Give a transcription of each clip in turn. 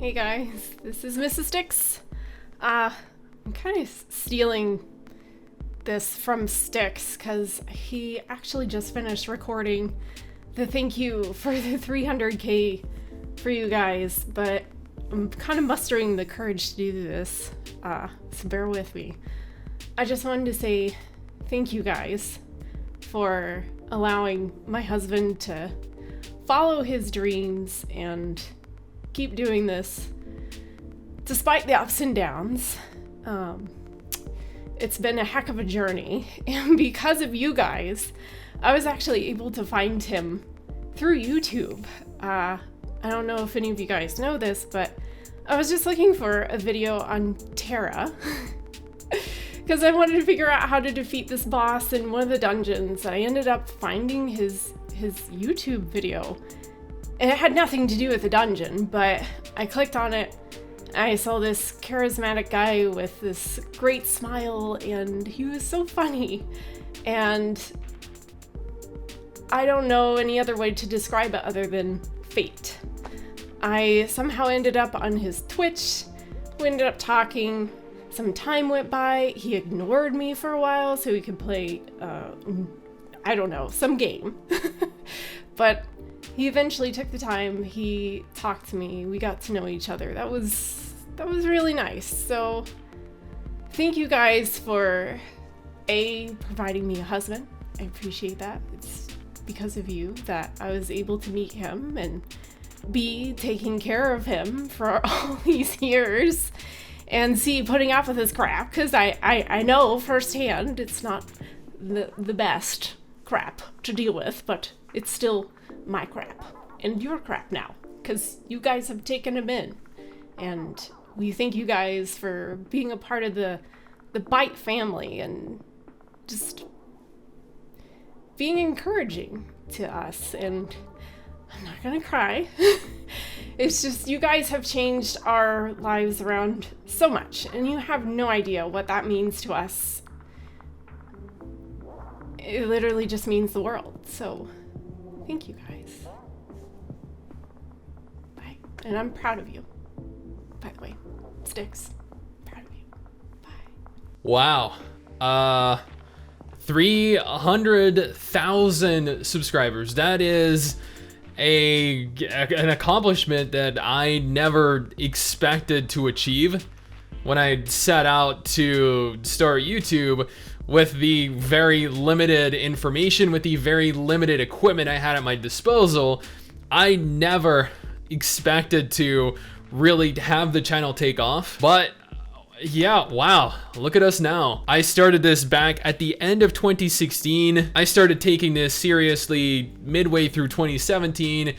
Hey guys, this is MRSSSTIX. I'm kind of stealing this from Stix because he actually just finished recording the thank you for the 300k for you guys, but I'm kind of mustering the courage to do this, so bear with me. I just wanted to say thank you guys for allowing my husband to follow his dreams and keep doing this despite the ups and downs. It's been a heck of a journey, and because of you guys, I was actually able to find him through YouTube. I don't know if any of you guys know this, but I was just looking for a video on Terra because I wanted to figure out how to defeat this boss in one of the dungeons. I ended up finding his YouTube video. And it had nothing to do with the dungeon, but I clicked on it. I saw this charismatic guy with this great smile, and he was so funny. And I don't know any other way to describe it other than fate. I somehow ended up on his Twitch. We ended up talking. Some time went by. He ignored me for a while so he could play, I don't know, some game. But he eventually took the time, he talked to me, we got to know each other. That was really nice. So thank you guys for providing me a husband. I appreciate that. It's because of you that I was able to meet him, and B, taking care of him for all these years, and C, putting up with his crap, because I know firsthand it's not the best crap to deal with, but it's still my crap and your crap now, because you guys have taken him in, and we thank you guys for being a part of the Byte family and just being encouraging to us. And I'm not gonna cry. It's just you guys have changed our lives around so much, and you have no idea what that means to us. It literally just means the world. So thank you guys. Bye. And I'm proud of you. By the way, Stix, proud of you. Bye. Wow. 300,000 subscribers. That is an accomplishment that I never expected to achieve when I set out to start YouTube with the very limited information, with the very limited equipment I had at my disposal. I never expected to really have the channel take off, but yeah, wow, look at us now. I started this back at the end of 2016. I started taking this seriously midway through 2017,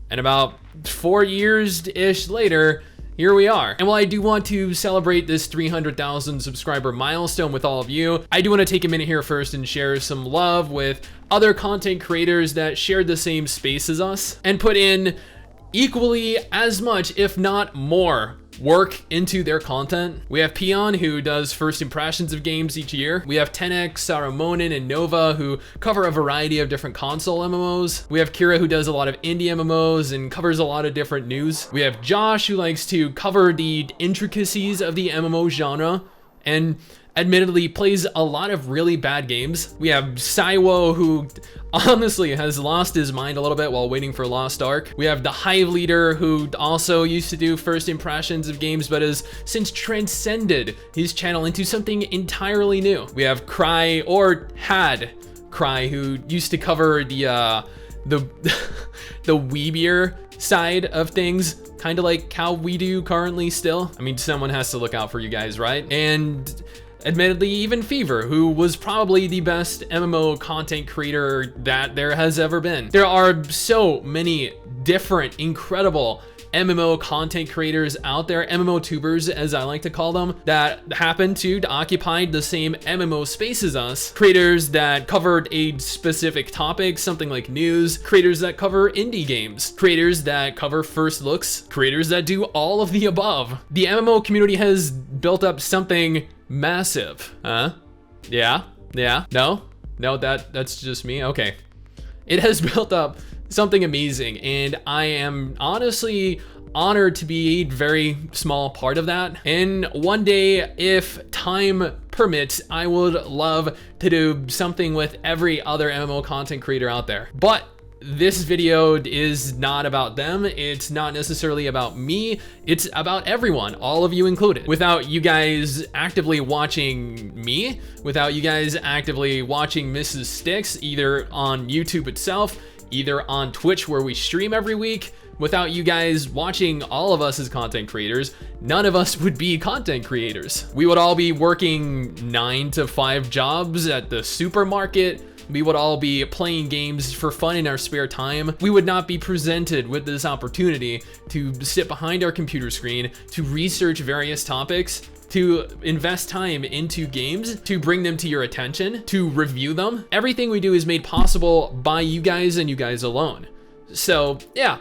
and about 4 years-ish later, here we are. And while I do want to celebrate this 300,000 subscriber milestone with all of you, I do want to take a minute here first and share some love with other content creators that shared the same space as us and put in equally as much, if not more, work into their content. We have Peon, who does first impressions of games each year. We have 10x, Saramonin, and Nova, who cover a variety of different console MMOs. We have Kira, who does a lot of indie MMOs and covers a lot of different news. We have Josh, who likes to cover the intricacies of the MMO genre and admittedly plays a lot of really bad games. We have Saiwo, who honestly has lost his mind a little bit while waiting for Lost Ark. We have the Hive Leader, who also used to do first impressions of games, but has since transcended his channel into something entirely new. We have Cry, or had Cry, who used to cover the weebier side of things, kind of like how we do currently still. I mean, someone has to look out for you guys, right? And admittedly, even Fever, who was probably the best MMO content creator that there has ever been. There are so many different, incredible MMO content creators out there, MMOTubers as I like to call them, that happen to occupy the same MMO space as us. Creators that covered a specific topic, something like news, creators that cover indie games, creators that cover first looks, creators that do all of the above. The MMO community has built up something massive. Yeah? No, that's just me. Okay. It has built up something amazing, and I am honestly honored to be a very small part of that. And one day, if time permits, I would love to do something with every other MMO content creator out there. But this video is not about them. It's not necessarily about me. It's about everyone, all of you included. Without you guys actively watching me, without you guys actively watching MMORSSTIX, either on YouTube itself, either on Twitch where we stream every week, without you guys watching all of us as content creators, none of us would be content creators. We would all be working 9 to 5 jobs at the supermarket. We would all be playing games for fun in our spare time. We would not be presented with this opportunity to sit behind our computer screen, to research various topics, to invest time into games, to bring them to your attention, to review them. Everything we do is made possible by you guys and you guys alone. So yeah,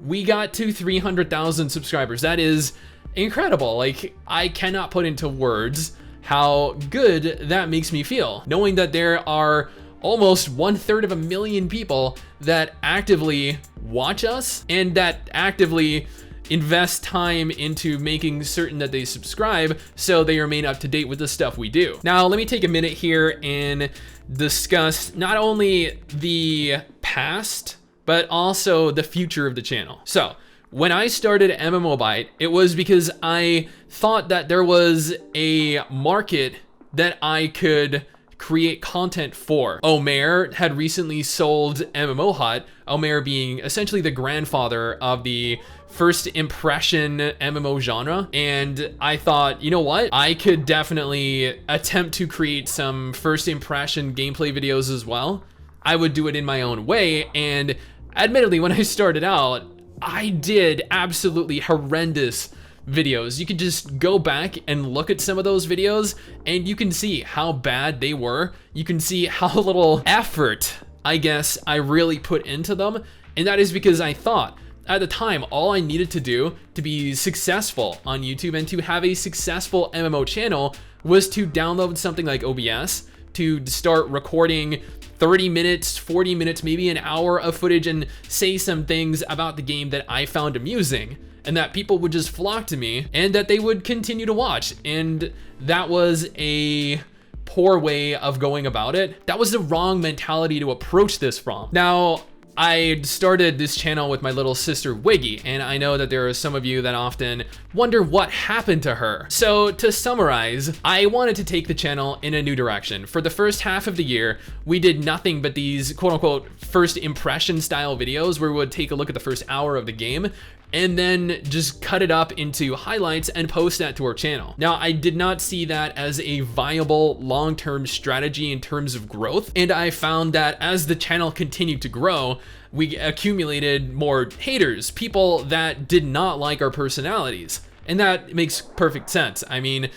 we got to 300,000 subscribers. That is incredible. Like, I cannot put into words how good that makes me feel, knowing that there are almost 1/3 of a million people that actively watch us and that actively invest time into making certain that they subscribe so they remain up to date with the stuff we do. Now, let me take a minute here and discuss not only the past, but also the future of the channel. So, when I started MMOBite, it was because I thought that there was a market that I could create content for. Omer had recently sold MMO Hut, Omer being essentially the grandfather of the first impression MMO genre, and I thought, you know what? I could definitely attempt to create some first impression gameplay videos as well. I would do it in my own way, and admittedly, when I started out, I did absolutely horrendous videos. You could just go back and look at some of those videos and you can see how bad they were. You can see how little effort, I guess, I really put into them. And that is because I thought at the time, all I needed to do to be successful on YouTube and to have a successful MMO channel was to download something like OBS, to start recording 30 minutes, 40 minutes, maybe an hour of footage and say some things about the game that I found amusing, and that people would just flock to me and that they would continue to watch. And that was a poor way of going about it. That was the wrong mentality to approach this from. Now, I started this channel with my little sister Wiggy, and I know that there are some of you that often wonder what happened to her. So to summarize, I wanted to take the channel in a new direction. For the first half of the year, we did nothing but these quote unquote first impression style videos where we would take a look at the first hour of the game and then just cut it up into highlights and post that to our channel. Now, I did not see that as a viable long-term strategy in terms of growth, and I found that as the channel continued to grow, we accumulated more haters, people that did not like our personalities. And that makes perfect sense. I mean,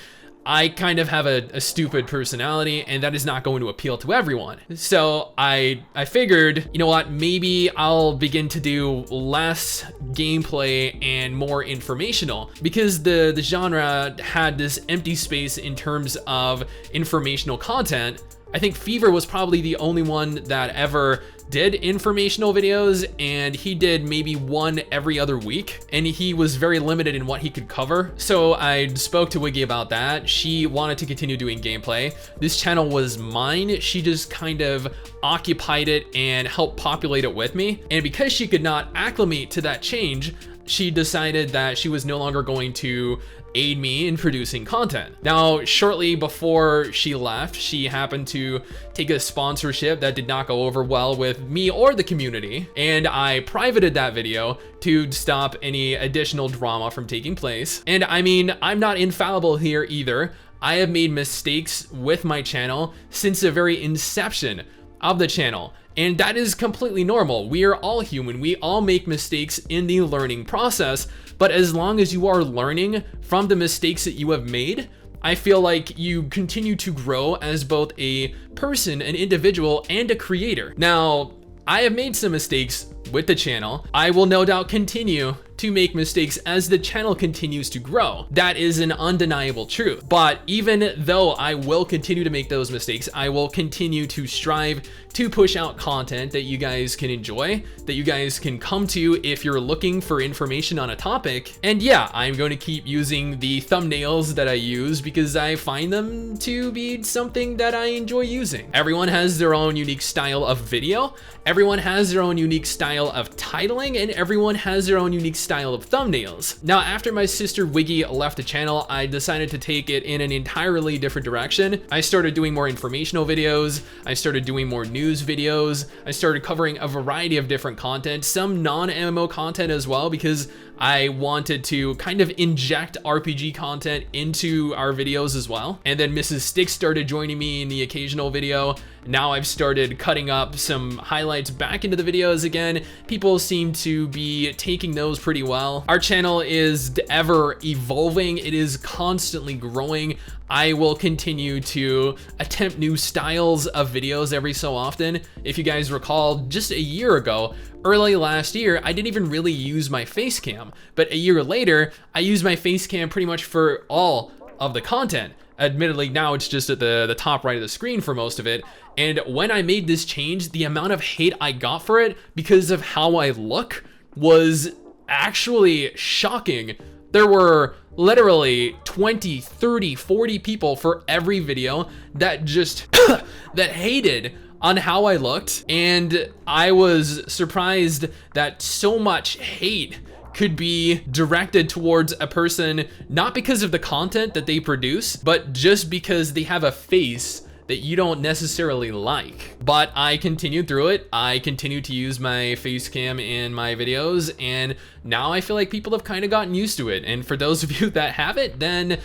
I kind of have a stupid personality, and that is not going to appeal to everyone. So I figured, you know what, maybe I'll begin to do less gameplay and more informational, because the genre had this empty space in terms of informational content. I think Fever was probably the only one that ever did informational videos, and he did maybe one every other week, and he was very limited in what he could cover. So I spoke to Wiggy about that. She wanted to continue doing gameplay. This channel was mine. She just kind of occupied it and helped populate it with me. And because she could not acclimate to that change, she decided that she was no longer going to aid me in producing content. Now, shortly before she left, she happened to take a sponsorship that did not go over well with me or the community, and I privated that video to stop any additional drama from taking place. And I mean, I'm not infallible here either. I have made mistakes with my channel since the very inception of the channel, and that is completely normal. We are all human. We all make mistakes in the learning process, but as long as you are learning from the mistakes that you have made, I feel like you continue to grow as both a person, an individual, and a creator. Now, I have made some mistakes with the channel. I will no doubt continue to make mistakes as the channel continues to grow. That is an undeniable truth. But even though I will continue to make those mistakes, I will continue to strive to push out content that you guys can enjoy, that you guys can come to if you're looking for information on a topic. And yeah, I'm going to keep using the thumbnails that I use because I find them to be something that I enjoy using. Everyone has their own unique style of video, everyone has their own unique style of titling, and everyone has their own unique style of thumbnails. Now, after my sister Wiggy left the channel, I decided to take it in an entirely different direction. I started doing more informational videos, I started doing more news videos, I started covering a variety of different content, some non-MMO content as well, because I wanted to kind of inject RPG content into our videos as well. And then MRSSTIX started joining me in the occasional video. Now I've started cutting up some highlights back into the videos again. People seem to be taking those pretty well. Our channel is ever evolving. It is constantly growing. I will continue to attempt new styles of videos every so often. If you guys recall, just a year ago, early last year, I didn't even really use my face cam, but a year later, I used my face cam pretty much for all of the content. Admittedly, now it's just at the top right of the screen for most of it. And when I made this change, the amount of hate I got for it because of how I look was actually shocking. There were literally 20, 30, 40 people for every video that just that hated on how I looked. And I was surprised that so much hate could be directed towards a person, not because of the content that they produce, but just because they have a face that you don't necessarily like. But I continued through it. I continued to use my face cam in my videos, and now I feel like people have kind of gotten used to it. And for those of you that haven't, then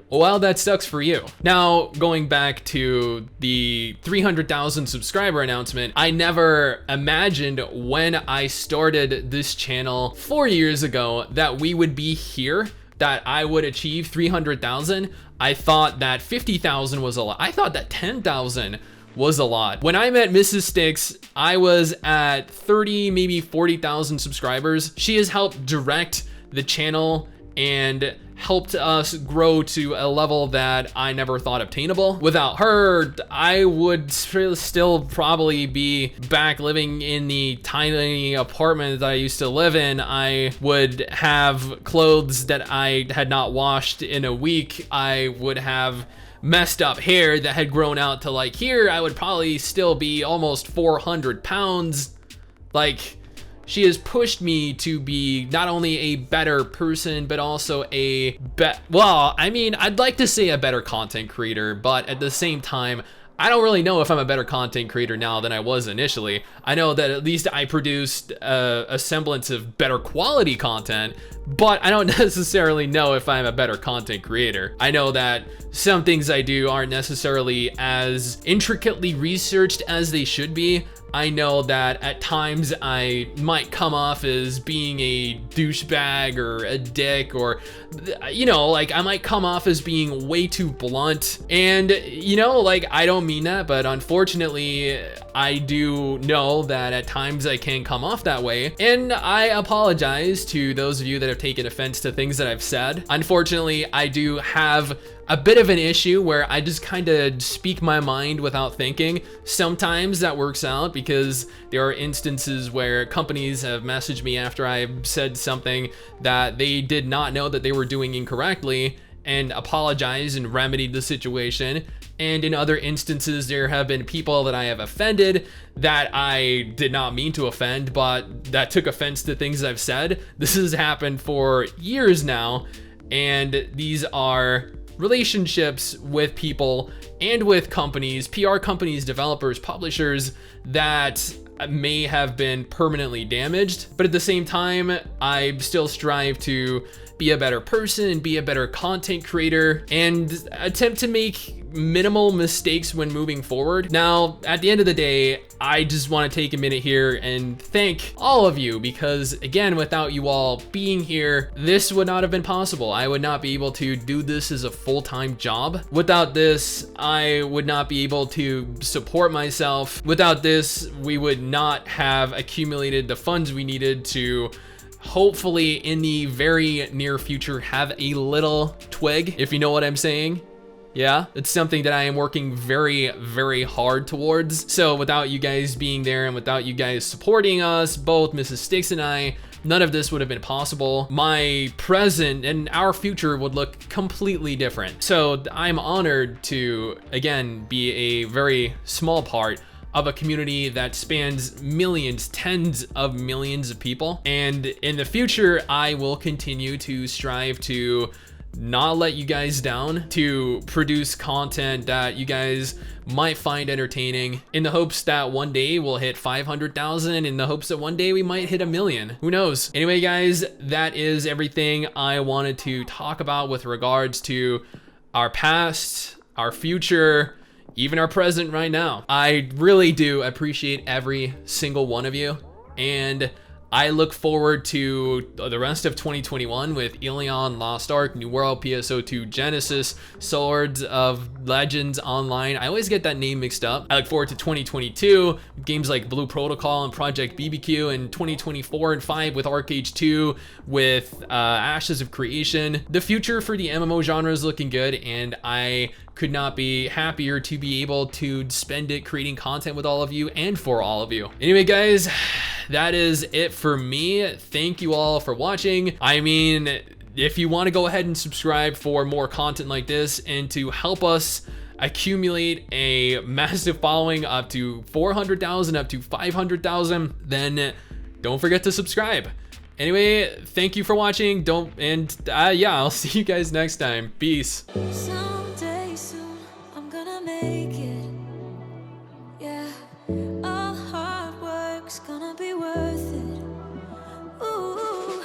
well, that sucks for you. Now, going back to the 300,000 subscriber announcement, I never imagined when I started this channel 4 years ago that we would be here, that I would achieve 300,000. I thought that 50,000 was a lot. I thought that 10,000 was a lot. When I met MRSSTIX, I was at 30, maybe 40,000 subscribers. She has helped direct the channel and helped us grow to a level that I never thought obtainable. Without her, I would still probably be back living in the tiny apartment that I used to live in. I would have clothes that I had not washed in a week. I would have messed up hair that had grown out to like here. I would probably still be almost 400 pounds. Like, she has pushed me to be not only a better person, but also well, I mean, I'd like to say a better content creator, but at the same time, I don't really know if I'm a better content creator now than I was initially. I know that at least I produced a semblance of better quality content, but I don't necessarily know if I'm a better content creator. I know that some things I do aren't necessarily as intricately researched as they should be. I know that at times I might come off as being a douchebag or a dick, or, you know, like I might come off as being way too blunt. And, you know, like I don't mean that, but unfortunately, I do know that at times I can come off that way. And I apologize to those of you that have taken offense to things that I've said. Unfortunately, I do have a bit of an issue where I just kind of speak my mind without thinking. Sometimes that works out because there are instances where companies have messaged me after I've said something that they did not know that they were doing incorrectly and apologized and remedied the situation. And in other instances, there have been people that I have offended that I did not mean to offend, but that took offense to things I've said. This has happened for years now, and these are relationships with people and with companies, PR companies, developers, publishers that may have been permanently damaged. But at the same time, I still strive to be a better person, be a better content creator, and attempt to make minimal mistakes when moving forward. Now, at the end of the day, I just want to take a minute here and thank all of you, because again, without you all being here, this would not have been possible. I would not be able to do this as a full-time job. Without this, I would not be able to support myself. Without this, we would not have accumulated the funds we needed to hopefully in the very near future have a little twig, if you know what I'm saying. Yeah, it's something that I am working very, very hard towards. So without you guys being there and without you guys supporting us, both Mrs. Stix and I, none of this would have been possible. My present and our future would look completely different. So I'm honored to, again, be a very small part of a community that spans millions, tens of millions of people. And in the future, I will continue to strive to not let you guys down, to produce content that you guys might find entertaining, in the hopes that one day we'll hit 500,000, in the hopes that one day we might hit 1 million. Who knows? Anyway, guys, that is everything I wanted to talk about with regards to our past, our future, even our present right now. I really do appreciate every single one of you, and I look forward to the rest of 2021 with Ilion, Lost Ark, New World, PSO2, Genesis, Swords of Legends Online. I always get that name mixed up. I look forward to 2022, games like Blue Protocol and Project BBQ, and 2024 and 5 with Arcade 2, with Ashes of Creation. The future for the MMO genre is looking good, and I could not be happier to be able to spend it creating content with all of you and for all of you. Anyway, guys, that is it for me. Thank you all for watching. I mean, if you want to go ahead and subscribe for more content like this and to help us accumulate a massive following up to 400,000, up to 500,000, then don't forget to subscribe. Anyway, thank you for watching. Yeah, I'll see you guys next time. Peace. Someday soon, I'm gonna make it. Yeah, all hard work's gonna be worth it. Ooh,